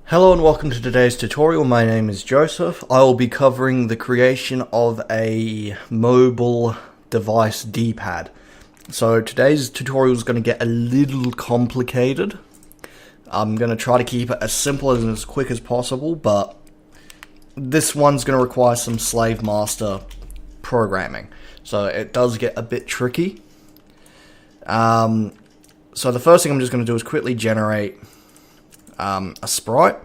Hello and welcome to today's tutorial. My name is Joseph. I will be covering the creation of a mobile device D-pad. So today's tutorial is going to get a little complicated. I'm going to try to keep it as simple and as quick as possible, but this one's going to require some slave master programming. So it does get a bit tricky. So the first thing I'm just going to do is quickly generate a sprite.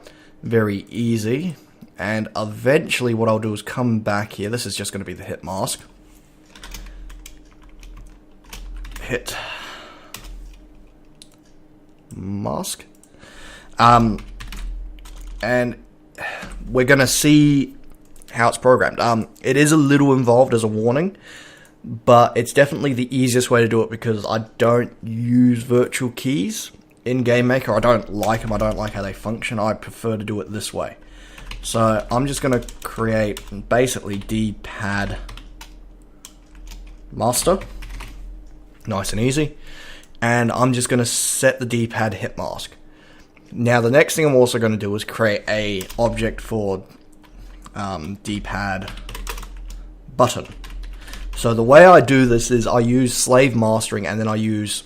Very easy. And eventually what I'll do is come back here. This is just going to be the hit mask. Hit mask. And we're going to see how it's programmed. It is a little involved as a warning, but it's definitely the easiest way to do it because I don't use virtual keys in Gamemaker. I don't like them. I don't like how they function. I prefer to do it this way. So I'm just going to create basically D-pad master. Nice and easy. And I'm just going to set the D-pad hit mask. Now the next thing I'm also going to do is create a object for D-pad button. So the way I do this is I use slave mastering and then I use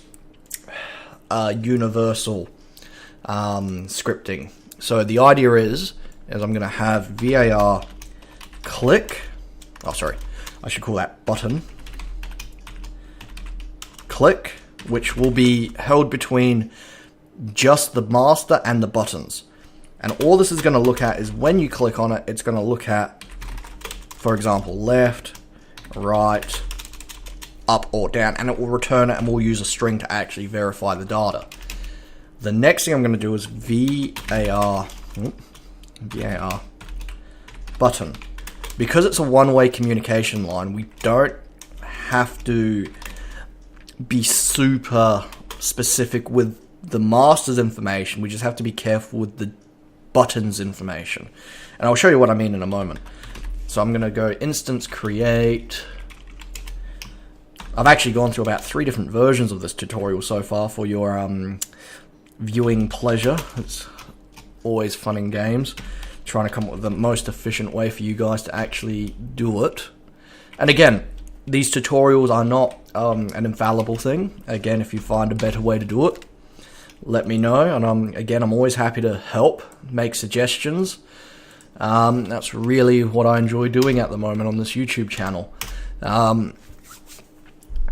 universal scripting. So the idea is I'm going to have var click. Oh, sorry, I should call that button click, which will be held between just the master and the buttons. And all this is going to look at is when you click on it, it's going to look at, for example, left, right, up or down, and it will return it, and we'll use a string to actually verify the data. The next thing I'm going to do is var button. Because it's a one-way communication line, we don't have to be super specific with the master's information. We just have to be careful with the button's information. And I'll show you what I mean in a moment. So I'm going to go instance create. I've actually gone through about 3 different versions of this tutorial so far for your viewing pleasure. It's always fun in games, trying to come up with the most efficient way for you guys to actually do it. And again, these tutorials are not an infallible thing. Again, if you find a better way to do it, let me know. And again, I'm always happy to help, make suggestions. That's really what I enjoy doing at the moment on this YouTube channel.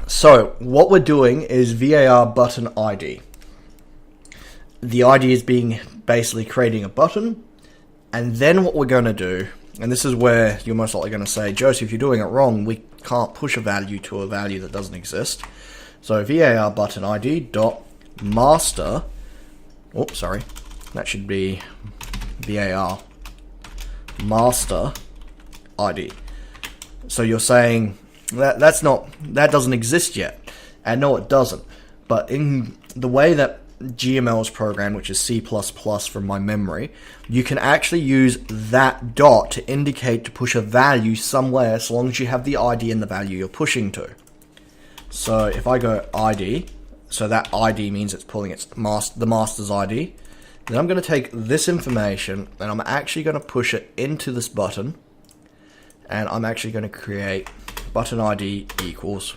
So what we're doing is var button ID. The ID is being basically creating a button, and then what we're going to do, and this is where you're most likely going to say, Joseph, you're doing it wrong. We can't push a value to a value that doesn't exist. So var button ID dot master. Oops, sorry, that should be var master ID. So you're saying that doesn't exist yet, and no, it doesn't. But in the way that GML is programmed, which is C++ from my memory, you can actually use that dot to indicate to push a value somewhere, so long as you have the ID and the value you're pushing to. So if I go ID, so that ID means it's pulling the master's ID. Then I'm going to take this information and I'm actually going to push it into this button, and I'm actually going to create button ID equals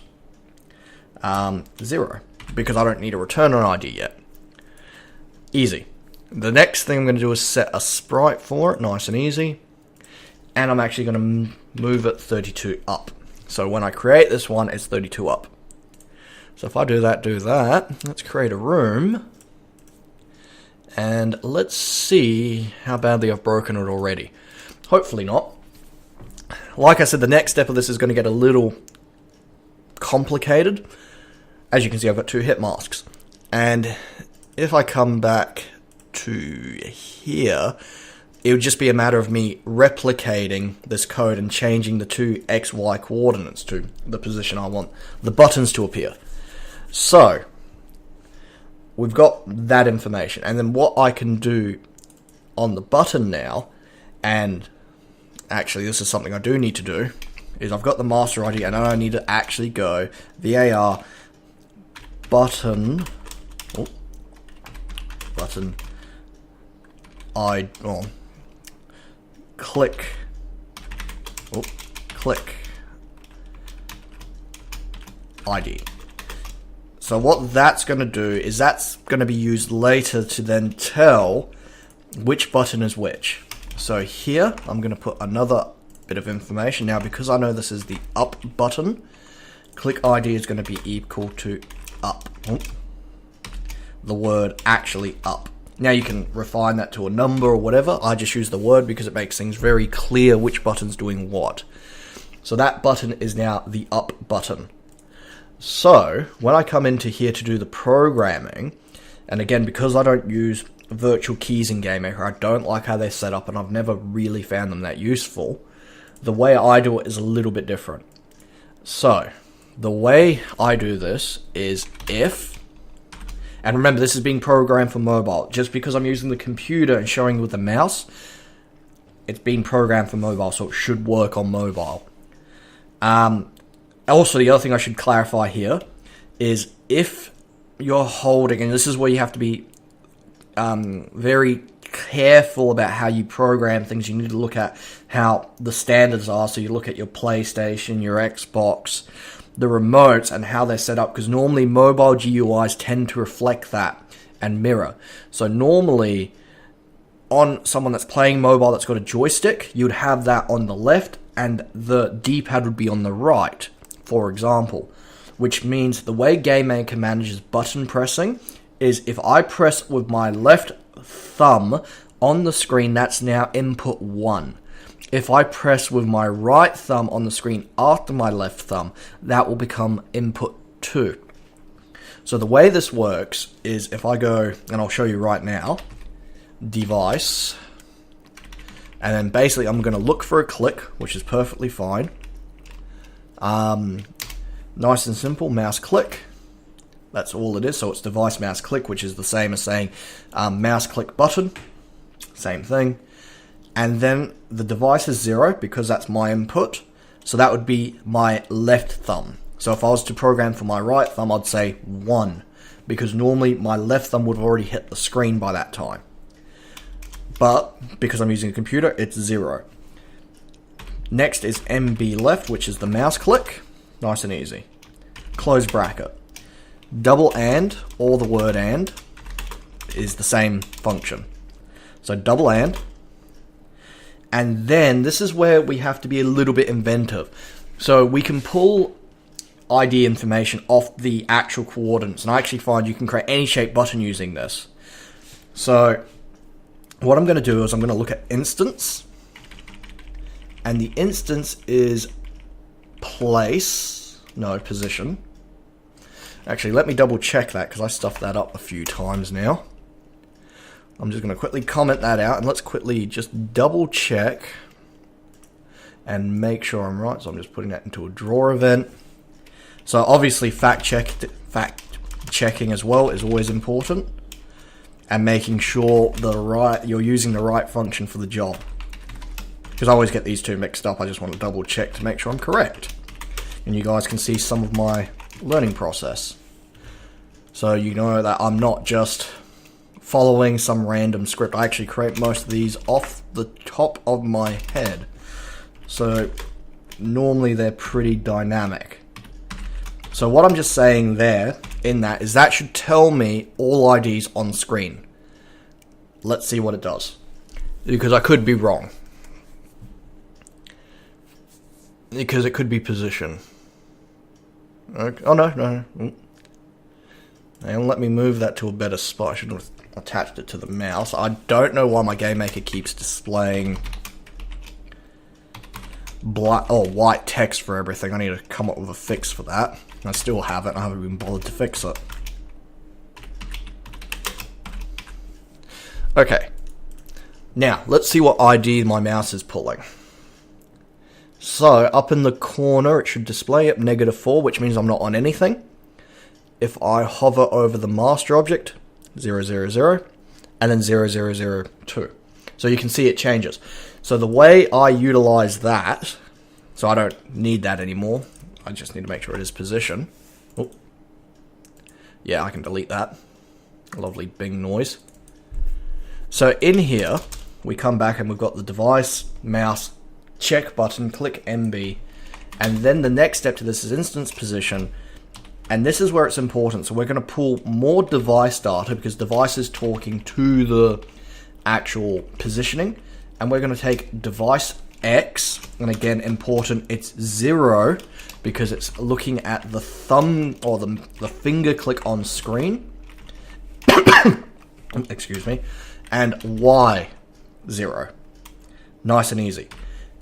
0, because I don't need to return an ID yet. Easy. The next thing I'm going to do is set a sprite for it, nice and easy, and I'm actually going to move it 32 up. So when I create this one, it's 32 up. So if I do that, let's create a room, and let's see how badly I've broken it already. Hopefully not. Like I said, the next step of this is going to get a little complicated. As you can see, I've got 2 hit masks. And if I come back to here, it would just be a matter of me replicating this code and changing the 2 XY coordinates to the position I want the buttons to appear. So we've got that information. And then what I can do on the button now, and actually this is something I do need to do, is I've got the master ID and I need to actually go var button click ID. So what that's going to do is that's going to be used later to then tell which button is which. So here I'm going to put another bit of information. Now because I know this is the up button, click ID is going to be equal to up. The word actually up. Now you can refine that to a number or whatever. I just use the word because it makes things very clear which button's doing what. So that button is now the up button. So when I come into here to do the programming, and again, because I don't use virtual keys in Gamemaker, I don't like how they're set up and I've never really found them that useful. The way I do it is a little bit different. So the way I do this is if, and remember this is being programmed for mobile, just because I'm using the computer and showing with the mouse, it's being programmed for mobile, so it should work on mobile. Also, the other thing I should clarify here is if you're holding, and this is where you have to be very careful about how you program things. You need to look at how the standards are. So you look at your PlayStation, your Xbox, the remotes, and how they're set up. Because normally mobile GUIs tend to reflect that and mirror. So normally on someone that's playing mobile that's got a joystick, you'd have that on the left and the D-pad would be on the right, for example. Which means the way Gamemaker manages button pressing is if I press with my left thumb on the screen, that's now input 1. If I press with my right thumb on the screen after my left thumb, that will become input 2. So the way this works is if I go, and I'll show you right now, device, and then basically I'm going to look for a click, which is perfectly fine. Nice and simple, mouse click. That's all it is. So it's device mouse click, which is the same as saying mouse click button. Same thing. And then the device is 0 because that's my input. So that would be my left thumb. So if I was to program for my right thumb, I'd say 1 because normally my left thumb would have already hit the screen by that time. But because I'm using a computer, it's 0. Next is MB left, which is the mouse click. Nice and easy. Close bracket. Double and, or the word and, is the same function. So double and then this is where we have to be a little bit inventive. So we can pull ID information off the actual coordinates, and I actually find you can create any shape button using this. So what I'm going to do is I'm going to look at instance, and the instance is position. Actually, let me double check that because I stuffed that up a few times now. I'm just going to quickly comment that out and let's quickly just double check and make sure I'm right. So I'm just putting that into a drawer event. So obviously fact checking as well is always important, and making sure you're using the right function for the job. Because I always get these two mixed up. I just want to double check to make sure I'm correct. And you guys can see some of my learning process. So you know that I'm not just following some random script. I actually create most of these off the top of my head. So normally they're pretty dynamic. So what I'm just saying there in that is that should tell me all IDs on screen. Let's see what it does. Because I could be wrong. Because it could be position. Okay. Oh, no. And let me move that to a better spot. I should have attached it to the mouse. I don't know why my Gamemaker keeps displaying white text for everything. I need to come up with a fix for that. I still haven't. I haven't even bothered to fix it. Okay. Now, let's see what ID my mouse is pulling. So, up in the corner, it should display at -4, which means I'm not on anything. If I hover over the master object, 000, and then 0002. So you can see it changes. So the way I utilize that, so I don't need that anymore, I just need to make sure it is position. Oh. Yeah, I can delete that. Lovely Bing noise. So in here, we come back and we've got the device, mouse, check button, click MB, and then the next step to this is instance position, and this is where it's important. So we're going to pull more device data because device is talking to the actual positioning, and we're going to take device X, and again important, it's 0 because it's looking at the thumb or the finger click on screen. Excuse me. And Y 0. Nice and easy.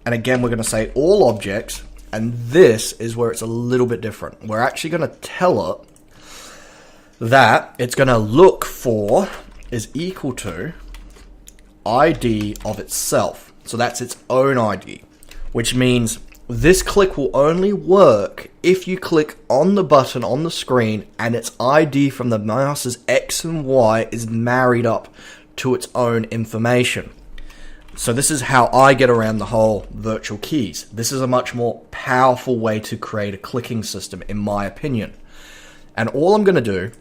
And again, we're going to say all objects, and this is where it's a little bit different. We're actually going to tell it that it's going to look for is equal to ID of itself. So that's its own ID, which means this click will only work if you click on the button on the screen and its ID from the mouse's X and Y is married up to its own information. So this is how I get around the whole virtual keys. This is a much more powerful way to create a clicking system, in my opinion. And all I'm going to do,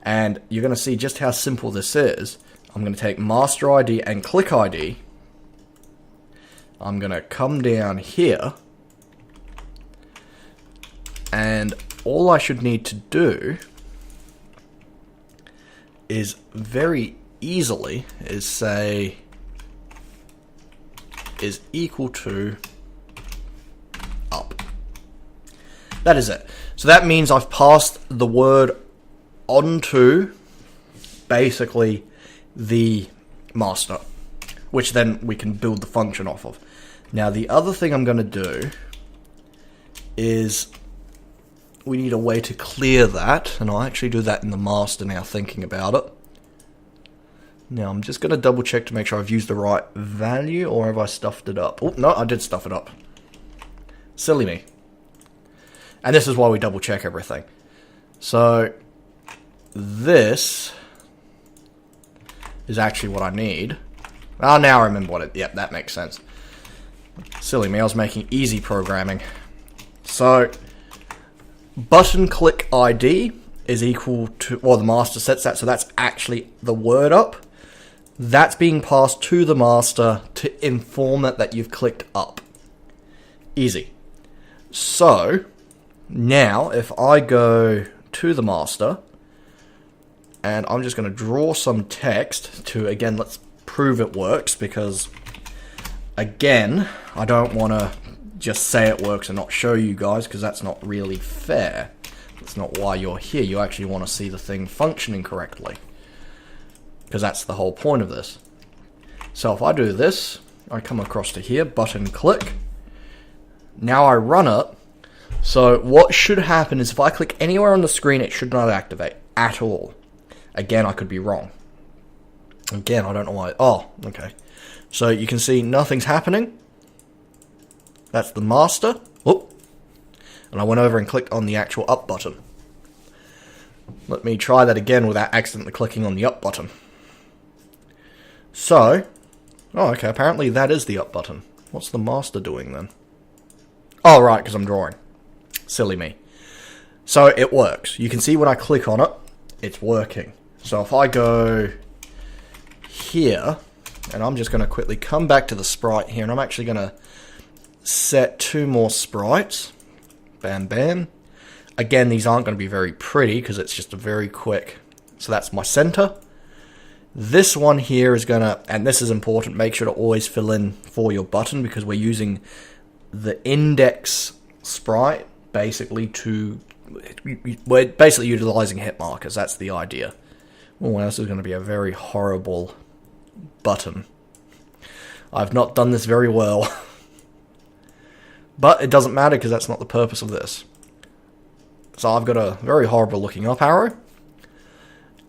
and you're going to see just how simple this is, I'm going to take master ID and click ID. I'm going to come down here, and all I should need to do is very easily is say is equal to up. That is it. So that means I've passed the word onto basically the master, which then we can build the function off of. Now the other thing I'm going to do is we need a way to clear that, and I'll actually do that in the master now thinking about it. Now I'm just going to double check to make sure I've used the right value, or have I stuffed it up? Oh, no, I did stuff it up. Silly me. And this is why we double check everything. So this is actually what I need. Ah, now I remember what it... Yep, that makes sense. Silly me, I was making easy programming. So button click ID is equal to... Well, the master sets that, so that's actually the word up. That's being passed to the master to inform it that you've clicked up. Easy. So now if I go to the master, and I'm just going to draw some text to, again, let's prove it works, because again, I don't want to just say it works and not show you guys, because that's not really fair. That's not why you're here. You actually want to see the thing functioning correctly, because that's the whole point of this. So if I do this, I come across to here, button click. Now I run it. So what should happen is if I click anywhere on the screen, it should not activate at all. Again, I could be wrong. Again, I don't know why. Oh, okay. So you can see nothing's happening. That's the master. Oh. And I went over and clicked on the actual up button. Let me try that again without accidentally clicking on the up button. So, oh, okay, apparently that is the up button. What's the master doing then? Oh, right, because I'm drawing. Silly me. So it works. You can see when I click on it, it's working. So if I go here, and I'm just going to quickly come back to the sprite here, and I'm actually going to set 2 more sprites. Bam, bam. Again, these aren't going to be very pretty because it's just a very quick. So that's my center. This one here is going to, and this is important, make sure to always fill in for your button, because we're using the index sprite basically to, we're basically utilizing hit markers. That's the idea. Oh, this is going to be a very horrible button. I've not done this very well. But it doesn't matter because that's not the purpose of this. So I've got a very horrible looking up arrow.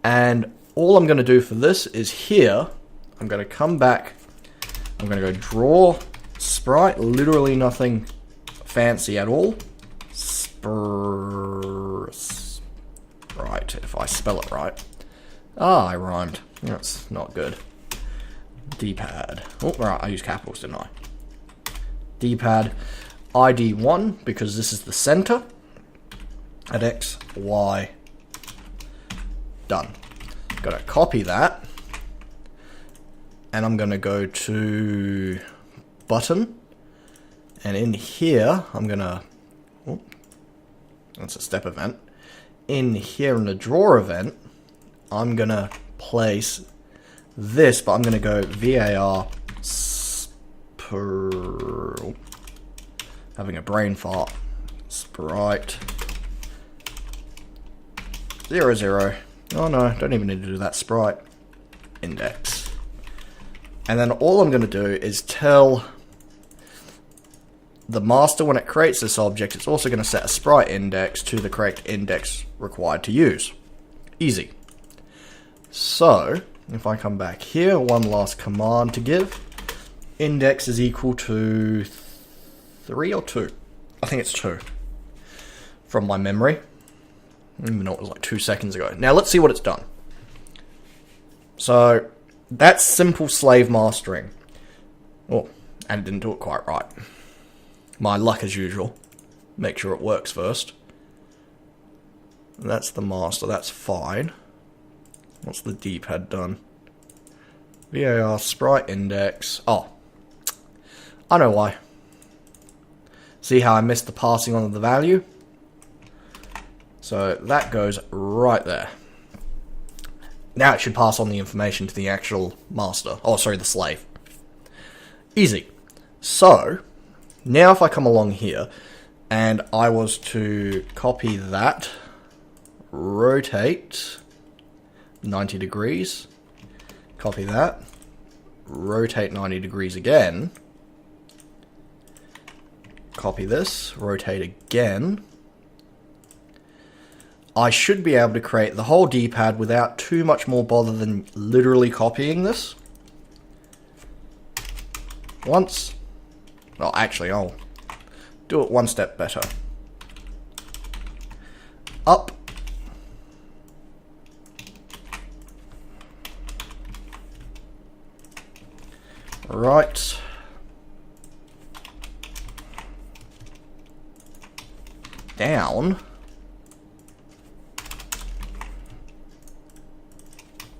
And all I'm going to do for this is here, I'm going to come back. I'm going to go draw sprite. Literally nothing fancy at all. Right, if I spell it right. Ah, I rhymed. That's not good. D-pad. Oh, right, I used capitals, didn't I? D-pad. ID 1, because this is the center. At X, Y. Done. Gotta copy that. and I'm going to go to button, and in here I'm going to, that's a step event. In here in the draw event, I'm going to place this, but I'm going to go VAR having a brain fart, sprite 0, 0. Oh no, don't even need to do that, sprite index. And then all I'm going to do is tell the master when it creates this object, it's also going to set a sprite index to the correct index required to use. Easy. So, if I come back here, one last command to give. Index is equal to 3 or 2? I think it's 2. From my memory. I don't even know, it was like 2 seconds ago. Now let's see what it's done. So, that's simple slave mastering. Oh, and it didn't do it quite right. My luck as usual. Make sure it works first. That's the master, that's fine. What's the D-pad done? VAR sprite index. Oh, I know why. See how I missed the passing on of the value? So that goes right there. Now it should pass on the information to the actual master. Oh, sorry, the slave. Easy. So, now if I come along here, and I was to copy that, rotate 90 degrees, copy that, rotate 90 degrees again, copy this, rotate again, I should be able to create the whole D-pad without too much more bother than literally copying this. Once. Well, actually, I'll do it one step better. Up. Right. Down.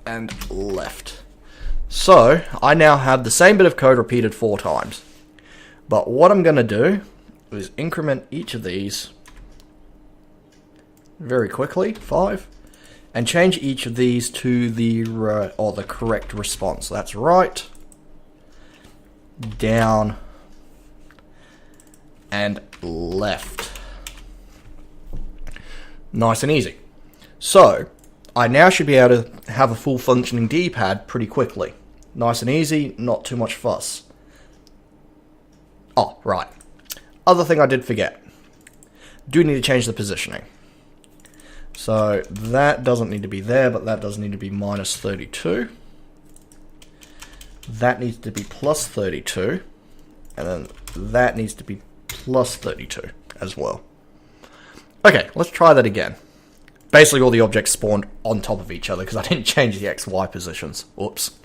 And left. So, I now have the same bit of code repeated 4 times. But what I'm going to do is increment each of these very quickly, 5, and change each of these to the correct response. That's right, down, and left. Nice and easy. So, I now should be able to have a full functioning D-pad pretty quickly. Nice and easy, not too much fuss. Oh, right. Other thing I did forget. Do need to change the positioning. So that doesn't need to be there, but that does need to be minus 32. That needs to be plus 32. And then that needs to be plus 32 as well. Okay, let's try that again. Basically all the objects spawned on top of each other because I didn't change the XY positions. Oops.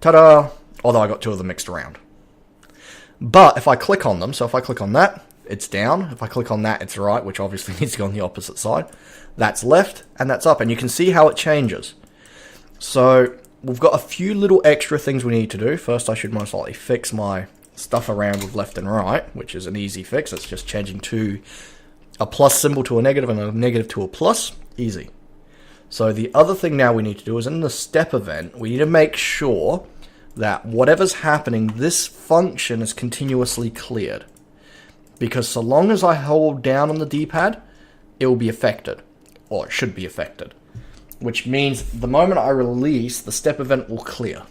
Ta-da! Although I got 2 of them mixed around. But if I click on them, so if I click on that, it's down. If I click on that, it's right, which obviously needs to go on the opposite side. That's left, and that's up, and you can see how it changes. So we've got a few little extra things we need to do. First, I should most likely fix my stuff around with left and right, which is an easy fix. It's just changing a plus symbol to a negative and a negative to a plus. Easy. So the other thing now we need to do is in the step event, we need to make sure that whatever's happening, this function is continuously cleared. Because so long as I hold down on the D-pad, it will be affected. Or it should be affected. Which means the moment I release, the step event will clear.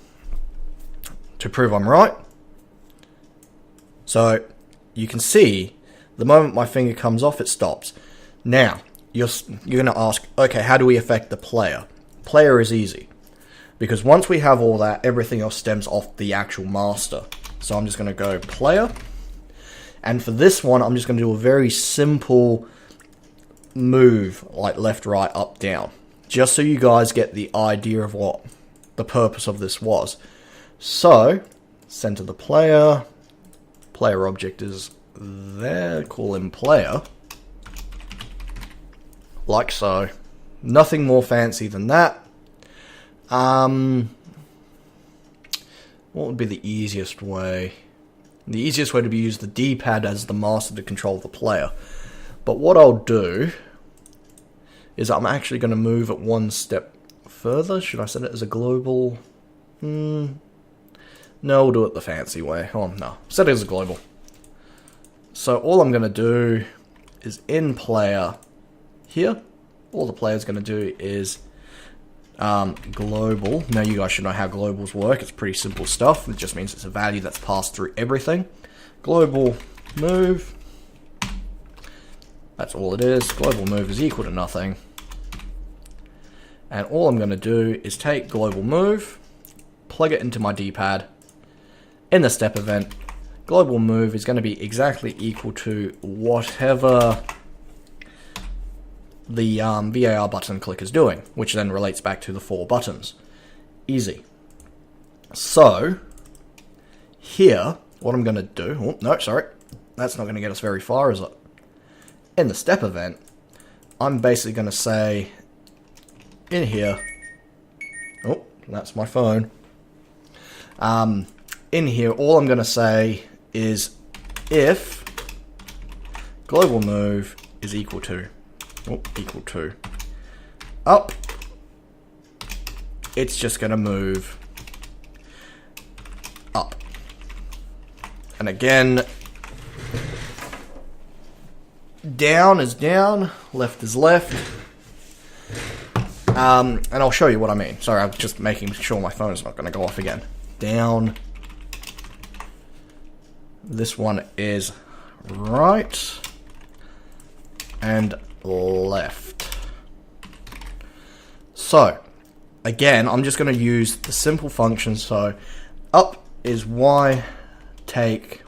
To prove I'm right. So, you can see, the moment my finger comes off, it stops. Now, you're going to ask, okay, how do we affect the player? Player is easy. Because once we have all that, everything else stems off the actual master. So I'm just going to go player. And for this one, I'm just going to do a very simple move, like left, right, up, down. Just so you guys get the idea of what the purpose of this was. So, center the player. Player object is there. Call him player. Like so. Nothing more fancy than that. What would be the easiest way? The easiest way to be use the D-pad as the master to control the player. But what I'll do is I'm actually going to move it one step further. Should I set it as a global? No, we'll do it the fancy way. Oh, no. Set it as a global. So all I'm going to do is in player here. All the player's going to do is global. Now you guys should know how globals work. It's pretty simple stuff. It just means it's a value that's passed through everything. Global move. That's all it is. Global move is equal to nothing. And all I'm going to do is take global move, plug it into my D-pad. In the step event, global move is going to be exactly equal to whatever the VAR button click is doing, which then relates back to the 4 buttons. Easy. So, here, what I'm going to do... Oh, no, sorry. That's not going to get us very far, is it? In the step event, I'm basically going to say, in here... Oh, that's my phone. In here, all I'm going to say is if global move is equal to... Oh, equal to up, it's just going to move up. And again, down is down, left is left. And I'll show you what I mean. Sorry, I'm just making sure my phone is not going to go off again. Down. This one is right. And left. So, again, I'm just going to use the simple function. So, up is y take,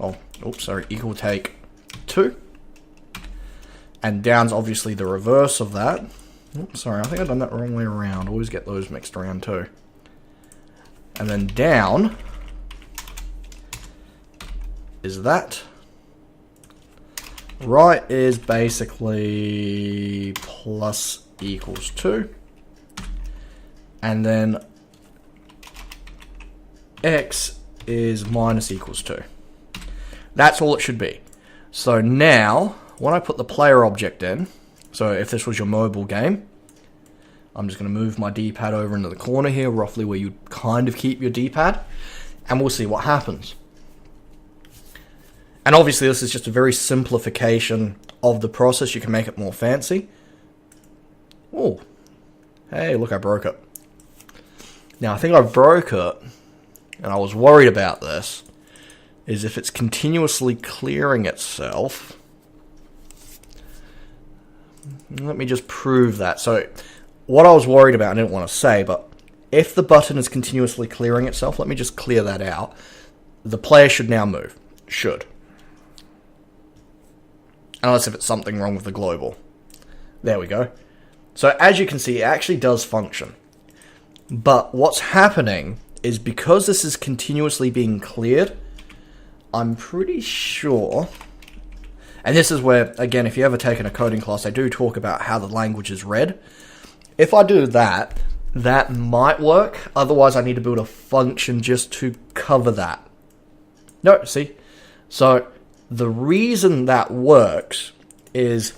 equal take 2. And down's obviously the reverse of that. Oops, sorry, I think I've done that the wrong way around. I always get those mixed around too. And then down is that. Right is basically plus equals 2. And then x is minus equals 2. That's all it should be. So now, when I put the player object in, so if this was your mobile game, I'm just going to move my D-pad over into the corner here, roughly where you kind of keep your D-pad, and we'll see what happens. And obviously this is just a very simplification of the process. You can make it more fancy. Oh, hey, look, I broke it. Now, I think I broke it, and I was worried about this, is if it's continuously clearing itself. Let me just prove that. So, what I was worried about, I didn't want to say, but if the button is continuously clearing itself, let me just clear that out. The player should now move. Should. Unless if it's something wrong with the global. There we go. So as you can see, it actually does function. But what's happening is because this is continuously being cleared, I'm pretty sure... And this is where, again, if you ever taken a coding class, they do talk about how the language is read. If I do that, that might work. Otherwise, I need to build a function just to cover that. No, see? So... the reason that works is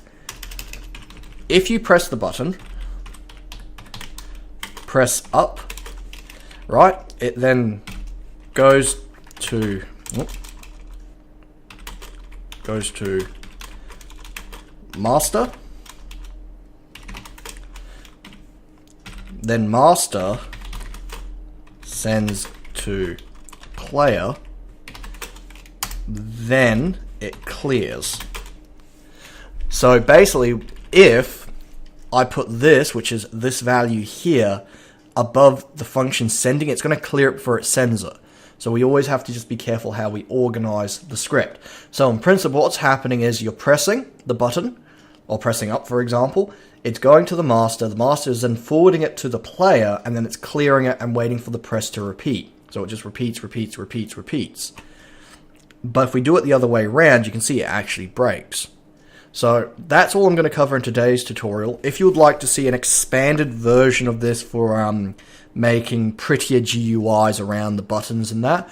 if you press the button, press up, right? It then goes to master. Then master sends to player. Then it clears. So basically, if I put this, which is this value here, above the function sending, it's going to clear it before it sends it. So we always have to just be careful how we organize the script. So in principle, what's happening is you're pressing the button, or pressing up, for example. It's going to the master is then forwarding it to the player, and then it's clearing it and waiting for the press to repeat. So it just repeats. But if we do it the other way around, you can see it actually breaks. So that's all I'm going to cover in today's tutorial. If you would like to see an expanded version of this for making prettier GUIs around the buttons and that,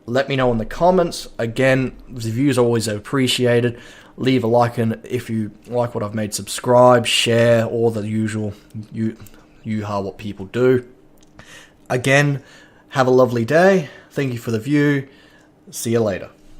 let me know in the comments. Again, reviews are always appreciated. Leave a like, and if you like what I've made, subscribe, share, all the usual what people do. Again, have a lovely day. Thank you for the view. See you later.